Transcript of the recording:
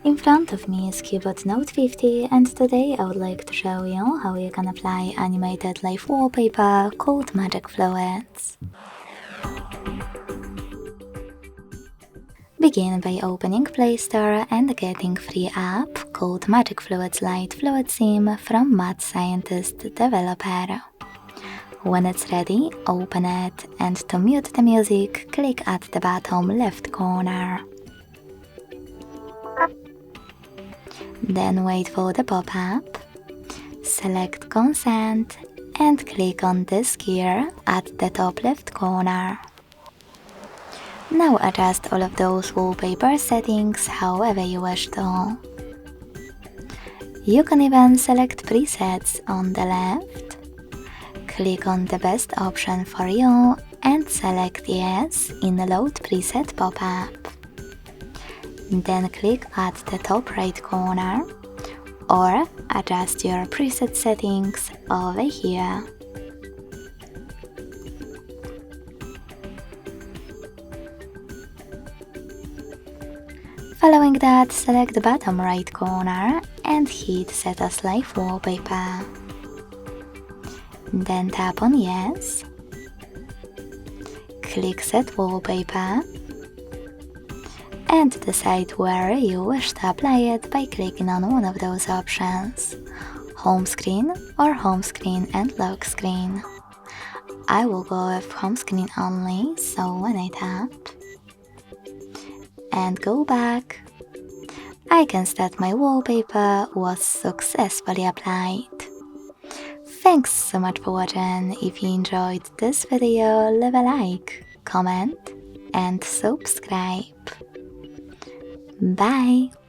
In front of me is Cubot Note 50, and today I would like to show you how you can apply animated live wallpaper called Magic Fluids. Begin by opening Play Store and getting free app called Magic Fluids Light Fluid Sim from Mad Scientist developer. When it's ready, open it, and to mute the music, click at the bottom left corner. Then wait for the pop-up, select Consent and click on this gear at the top left corner. Now adjust all of those wallpaper settings however you wish to. You can even select presets on the left. Click on the best option for you and select Yes in the Load Preset pop-up. Then click at the top right corner or adjust your preset settings over here. Following that, select the bottom right corner and hit Set as Live Wallpaper. Then tap on Yes. Click Set Wallpaper and decide where you wish to apply it by clicking on one of those options, home screen or home screen and lock screen. I will go with home screen only, so when I tap and go back, I can state my wallpaper was successfully applied. Thanks so much for watching. If you enjoyed this video, leave a like, comment and subscribe. Bye!